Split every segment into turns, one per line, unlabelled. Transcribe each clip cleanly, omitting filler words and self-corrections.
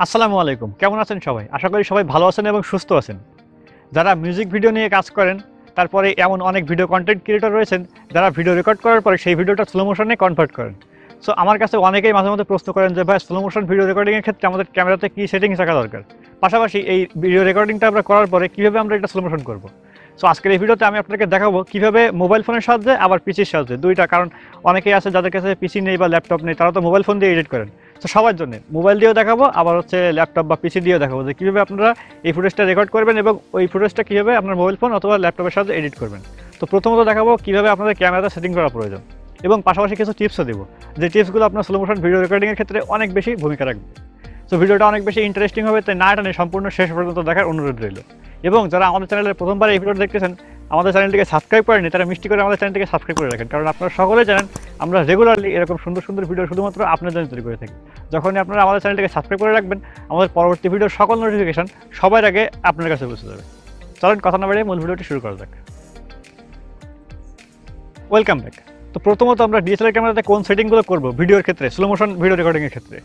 আসসালামু আলাইকুম, কেমন আছেন সবাই? আশা করি সবাই ভালো আছেন এবং সুস্থ আছেন। যারা মিউজিক ভিডিও নিয়ে কাজ করেন, তারপরে এমন অনেক ভিডিও কন্টেন্ট ক্রিয়েটর রয়েছেন যারা ভিডিও রেকর্ড করার পরে সেই ভিডিওটা স্লো মোশনে কনভার্ট করেন। সো আমার কাছে অনেকেই মাঝে মধ্যে প্রশ্ন করেন যে ভাই, স্লো মোশন ভিডিও রেকর্ডিংয়ের ক্ষেত্রে আমাদের ক্যামেরাতে কী সেটিংস রাখা দরকার, পাশাপাশি এই ভিডিও রেকর্ডিংটা আমরা করার পরে কীভাবে আমরা এটা স্লো মোশন করবো। সো আজকের এই ভিডিওতে আমি আপনাকে দেখাবো কীভাবে মোবাইল ফোনের সাহায্যে আবার পিসির সাহায্যে, দুইটা, কারণ অনেকেই আছে যাদের কাছে পিসি নেই বা ল্যাপটপ নেই, তারা তো মোবাইল ফোন দিয়ে এডিট করেন। তো সবার জন্য মোবাইল দিয়েও দেখাবো, আবার ল্যাপটপ বা পিসি দিয়েও দেখাবো যে কীভাবে আপনারা এই ফুটেজটা রেকর্ড করবেন এবং ওই ফুটেজটা কীভাবে আপনার মোবাইল ফোন অথবা ল্যাপটপের সাহায্যে এডিট করবেন। তো প্রথমত দেখাবো কীভাবে আপনাদের ক্যামেরাটা সেটিং করা প্রয়োজন এবং পাশাপাশি কিছু টিপসও দেবো, যে টিপসগুলো আপনার স্লো মোশন ভিডিও রেকর্ডিংয়ের ক্ষেত্রে অনেক বেশি ভূমিকা রাখবে। তো ভিডিওটা অনেক বেশি ইন্টারেস্টিং হবে, তাই না টানে সম্পূর্ণ শেষ পর্যন্ত দেখার অনুরোধ রইল। এবং যারা আমাদের চ্যানেলের প্রথমবার এই ভিডিওটা দেখতেছেন, আমাদের চ্যানেলটিকে সাবস্ক্রাইব করেনি, তারা মিষ্টি করে আমাদের চ্যানেলটিকে সাবস্ক্রাইব করে রাখেন, কারণ আপনারা সকলে জানেন আমরা রেগুলারলি এরকম সুন্দর সুন্দর ভিডিও শুধুমাত্র আপনার জন্য তৈরি করে থাকি। যখনই আপনারা আমাদের চ্যানেলটিকে সাবস্ক্রাইব করে রাখবেন, আমাদের পরবর্তী ভিডিওর সকল নোটিফিকেশন সবার আগে আপনার কাছে পৌঁছে যাবে। চলেন কথা না বাড়িয়ে মূল ভিডিওটি শুরু করা যাক। Welcome back. তো প্রথমত আমরা ডিএসএলআর ক্যামেরাতে কোন সেটিংগুলো করবো ভিডিওর ক্ষেত্রে, স্লো মোশন ভিডিও রেকর্ডিংয়ের ক্ষেত্রে।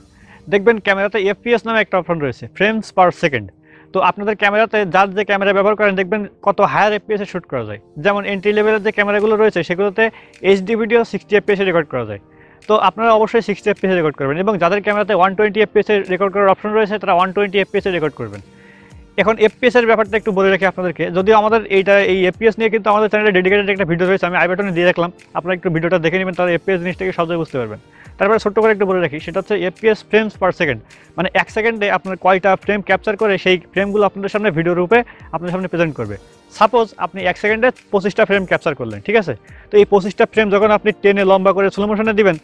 দেখবেন ক্যামেরাতে এফপিএস নামে একটা অপশন রয়েছে, ফ্রেমস পার সেকেন্ড। তো আপনাদের ক্যামেরাতে যার যে ক্যামেরা ব্যবহার করেন, দেখবেন কত হায়ার এফপিএসে শ্যুট করা যায়। যেমন এন্ট্রি লেভেলের যে ক্যামেরাগুলো রয়েছে সেগুলোতে এইচডি ভিডিও 60 এফপিএসে রেকর্ড করা যায়। তো আপনারা অবশ্যই 60 এফপিএসে রেকর্ড করবেন, এবং যাদের ক্যামেরাতে 120 এফপিএসে রেকর্ড করার অপশন রয়েছে তারা 120 এফপিএসে রেকর্ড করবেন। এখন এফপিএসের ব্যাপারটা একটু বলে রাখি আপনাদেরকে, যদিও আমাদের এই এফপিএস নিয়ে কিন্তু আমাদের চ্যানেলে ডেডিকেটেড একটা ভিডিও রয়েছে, আমি আই বাটনে দিয়ে রাখলাম, আপনারা একটু ভিডিওটা দেখে নেবেন, তাহলে এফপিএস জিনিসটাকে সহজে বুঝতে পারবেন। তারপরে ছোট্ট করে একটু বলে রাখি, সেটা হচ্ছে এফপিএস ফ্রেমস পার সেকেন্ড, মানে এক সেকেন্ডে আপনার কয়টা ফ্রেম ক্যাপচার করে সেই ফ্রেমগুলো আপনাদের সামনে ভিডিও রূপে আপনার সামনে প্রেজেন্ট করবে। সাপোজ আপনি এক সেকেন্ডে 25টা ফ্রেম ক্যাপচার করলেন, ঠিক আছে? তো এই 25টা ফ্রেম যখন আপনি টেনে লম্বা করে স্লো মোশনে দিবেন,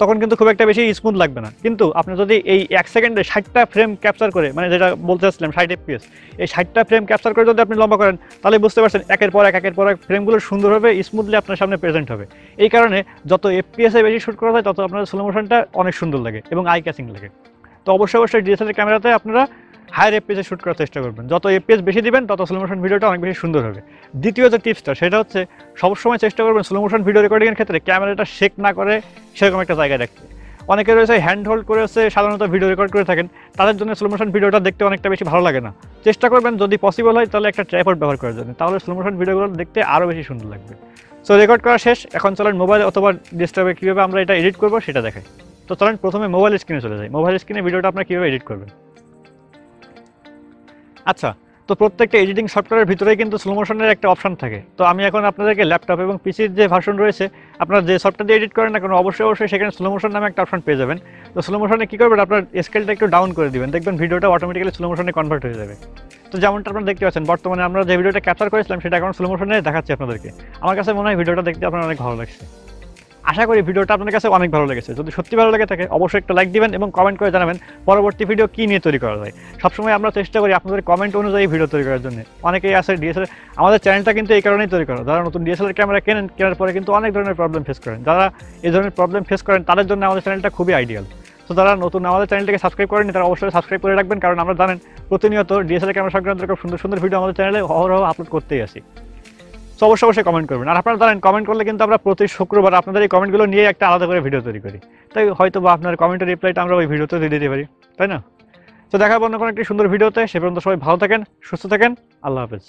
তখন কিন্তু খুব একটা বেশি স্মুথ লাগবে না। কিন্তু আপনি যদি এই এক সেকেন্ডে 60টা ফ্রেম ক্যাপচার করে, মানে যেটা বলতে চাচ্ছিলাম 60 এফপিএস, এই 60টা ফ্রেম ক্যাপচার করে যদি আপনি লম্বা করেন, তাহলে বুঝতে পারছেন একের পর এক ফ্রেমগুলো সুন্দরভাবে স্মুথলি আপনার সামনে প্রেজেন্ট হবে। এই কারণে যত এফপিএসে বেশি শ্যুট করা যায়, তত আপনার স্লো মোশনটা অনেক সুন্দর লাগে এবং আই ক্যাচিং লাগে। তো অবশ্যই ডিএসএলআর ক্যামেরাতে আপনারা হায়ার এফপিএসে শ্যুট করার চেষ্টা করবেন। যত এফপিএস বেশি দিবেন, তত স্লো মোশন ভিডিওটা অনেক বেশি সুন্দর হবে। দ্বিতীয় যে টিপসটা, সেটা হচ্ছে সবসময় চেষ্টা করবেন স্লো মোশন ভিডিও রেকর্ডিংয়ের ক্ষেত্রে ক্যামেরাটা শেক না করে সেরকম একটা জায়গায় রাখতে। অনেকে রয়েছে হ্যান্ড হোল্ড করে সাধারণত ভিডিও রেকর্ড করে থাকেন, তাদের জন্য স্লো মোশন ভিডিওটা দেখতে অনেকটা বেশি ভালো লাগে না। চেষ্টা করবেন যদি পসিবল হয় তাহলে একটা ট্রাইপড ব্যবহার করার জন্য, তাহলে স্লো মোশন ভিডিওগুলো দেখতে আরও বেশি সুন্দর লাগবে। সো রেকর্ড করা শেষ, এখন চলেন মোবাইল অথবা ডেস্কটপে কীভাবে আমরা এটা এডিট করবো সেটা দেখাই। তো চলেন প্রথমে মোবাইল স্ক্রিনে চলে যাই। মোবাইল স্ক্রিনে ভিডিওটা আপনারা কীভাবে এডিট করবেন। আচ্ছা, তো প্রত্যেকটা এডিটিং সফটওয়্যারের ভিতরেই কিন্তু স্লো মোশনের একটা অপশন থাকে। তো আমি এখন আপনাদেরকে ল্যাপটপ এবং পিসির যে ভার্সন রয়েছে, আপনারা যে সফটওয়্যার দিয়ে এডিট করেন না কেন, অবশ্যই সেখানে স্লো মোশন নামে একটা অপশন পেয়ে যাবেন। তো স্লো মোশনে কী করবেন, আপনার স্কেলটা একটু ডাউন করে দিবেন, দেখবেন ভিডিওটা অটোমেটিক্যালি স্লো মোশনে কনভার্ট হয়ে যাবে। তো যেমনটা আপনারা দেখতে পাচ্ছেন, বর্তমানে আমরা যে ভিডিওটা ক্যাপচার করেছিলাম সেটা এখন স্লো মোশনে দেখাচ্ছি আপনাদেরকে। আমার কাছে মনে হয় ভিডিওটা দেখতে আপনার অনেক ভালো লাগছে। আশা করি ভিডিওটা আপনার কাছে অনেক ভালো লেগেছে। যদি সত্যি ভালো লেগে থাকে অবশ্যই একটা লাইক দিবেন এবং কমেন্ট করে জানাবেন পরবর্তী ভিডিও কী নিয়ে তৈরি করা যায়। সবসময় আমরা চেষ্টা করি আপনাদের কমেন্ট অনুযায়ী ভিডিও তৈরি করার জন্য। অনেকেই আছে ডিএসএলআর, আমাদের চ্যানেলটা কিন্তু এই কারণেই তৈরি করা, যারা নতুন ডিএসএলআর ক্যামেরা কেনার পরে কিন্তু অনেক ধরনের প্রবলেম ফেস করেন। যারা এই ধরনের প্রবলেম ফেস করেন তাদের জন্য আমাদের চ্যানেলটা খুবই আইডিয়াল। তো যারা নতুন আমাদের চ্যানেলটিকে সাবস্ক্রাইব করেনি, তারা অবশ্যই সাবস্ক্রাইব করে রাখবেন, কারণ আমরা জানেন প্রতিনিয়ত ডিএসএলআর ক্যামেরা সংক্রান্ত খুব সুন্দর সুন্দর ভিডিও আমাদের চ্যানেলে অহরহ আপলোড করতেই আসি। তো অবশ্যই কমেন্ট করবেন। আর আপনারা জানেন কমেন্ট করলে কিন্তু আমরা প্রতি শুক্রবার আপনাদের এই কমেন্টগুলো নিয়ে একটা আলাদা করে ভিডিও তৈরি করি, তাই হয়তো বা আপনার কমেন্টের রিপ্লাইটা আমরা ওই ভিডিওতে দিয়ে দিতে পারি, তাই না? তো দেখাবো অন্য কোনো একটি সুন্দর ভিডিওতে। সে পর্যন্ত সবাই ভালো থাকেন, সুস্থ থাকেন, আল্লাহ হাফেজ।